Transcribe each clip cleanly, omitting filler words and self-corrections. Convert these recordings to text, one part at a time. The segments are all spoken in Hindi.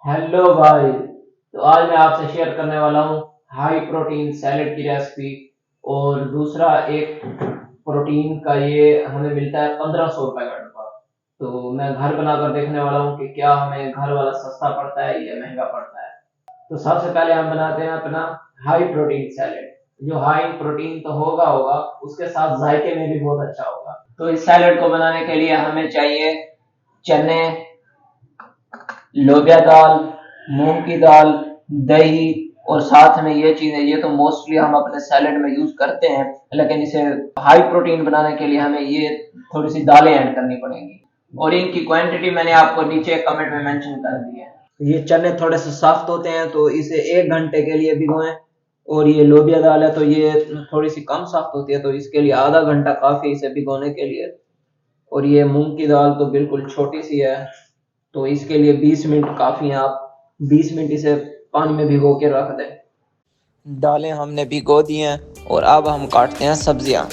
हेलो भाई। तो आज मैं आपसे शेयर करने वाला हूँ हाई प्रोटीन सैलेड की रेसिपी। और दूसरा एक प्रोटीन का, ये हमें मिलता है 1500 रुपये का डब्बा। तो मैं घर बनाकर देखने वाला हूँ कि क्या हमें घर वाला सस्ता पड़ता है या महंगा पड़ता है। तो सबसे पहले हम बनाते हैं अपना हाई प्रोटीन सैलेड। जो हाई प्रोटीन तो होगा होगा, उसके साथ जायके में भी बहुत अच्छा होगा। तो इस सैलेड को बनाने के लिए हमें चाहिए चने, लोबिया दाल, मूंग की दाल, दही, और साथ में ये चीजें, ये तो मोस्टली हम अपने सैलेड में यूज करते हैं, लेकिन इसे हाई प्रोटीन बनाने के लिए हमें ये थोड़ी सी दालें ऐड करनी पड़ेंगी। और इनकी क्वांटिटी मैंने आपको नीचे कमेंट में मेंशन कर दी है। ये चने थोड़े से सख्त होते हैं तो इसे 1 घंटे के लिए भिगोएं। और ये लोबिया दाल है तो ये थोड़ी सी कम सख्त होती है, तो इसके लिए आधा घंटा काफी इसे भिगोने के लिए। और ये मूंग की दाल तो बिल्कुल छोटी सी है, तो इसके लिए 20 मिनट काफ़ी हैं। आप 20 मिनट इसे पानी में भिगो के रख दें। दालें हमने भिगो दी हैं और अब हम काटते हैं सब्जियां।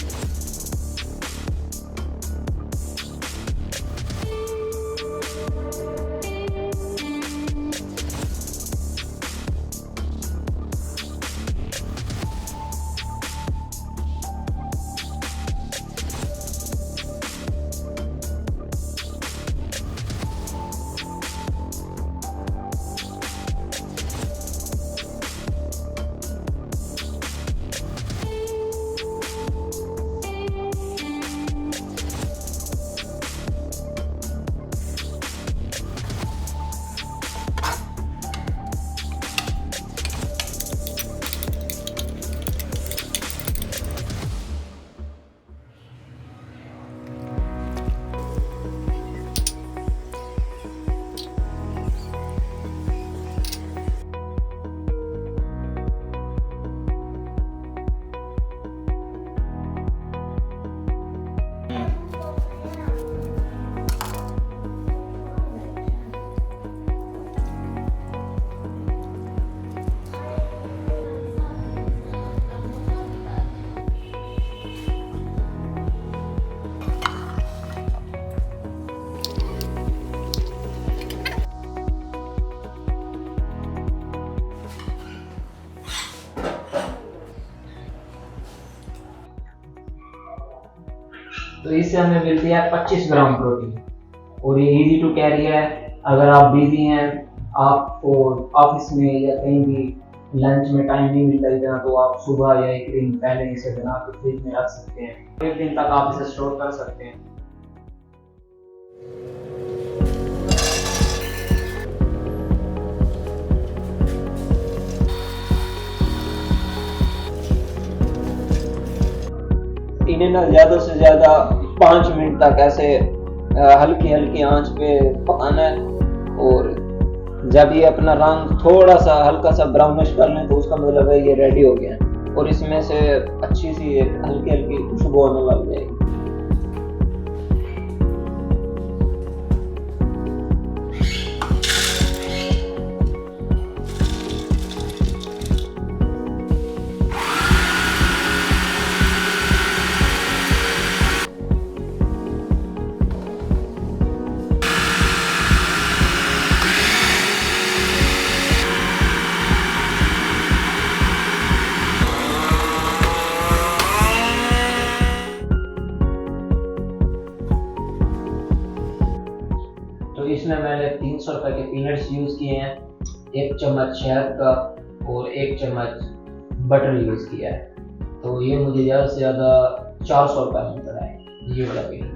तो इससे हमें मिलती है 25 ग्राम प्रोटीन। और ये इजी टू कैरी है। अगर आप बिजी हैं, आपको ऑफिस में या कहीं भी लंच में टाइम नहीं मिलता इतना, तो आप सुबह या एक दिन पहले इसे बना के फ्रिज में रख सकते हैं। एक दिन तक आप इसे स्टोर कर सकते हैं। इन्हें ना ज़्यादा से ज़्यादा 5 मिनट तक ऐसे हल्की हल्की आंच पे पकाना है। और जब ये अपना रंग थोड़ा सा हल्का सा ब्राउनिश कर लें तो उसका मतलब है ये रेडी हो गया है। और इसमें से अच्छी सी हल्की हल्की खुशबू आने लग जाएगी। तो इसमें मैंने 300 रुपए के पीनट्स यूज़ किए हैं, 1 चम्मच शहद का, और 1 चम्मच बटर यूज़ किया है। तो ये मुझे ज़्यादा से ज़्यादा 400 रुपये में पड़ा है ये वाला पीनट।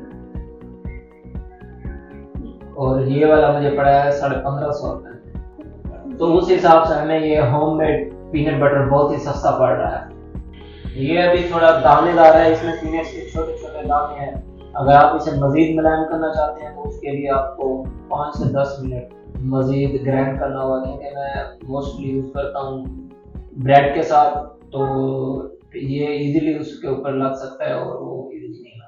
और ये वाला मुझे पड़ा है 1550 रुपये। तो उस हिसाब से हमें ये होममेड पीनट बटर बहुत ही सस्ता पड़ रहा है। ये अभी थोड़ा दानेदार है, इसमें पीनट्स के छोटे छोटे दाने हैं। अगर आप इसे मजीद मुलायम करना चाहते हैं तो उसके लिए आपको 5 से 10 मिनट मजीद ग्राइंड करना होगा, क्योंकि मैं मोस्टली यूज़ करता हूँ ब्रेड के साथ, तो ये इजीली उसके ऊपर लग सकता है और वो इजीली नहीं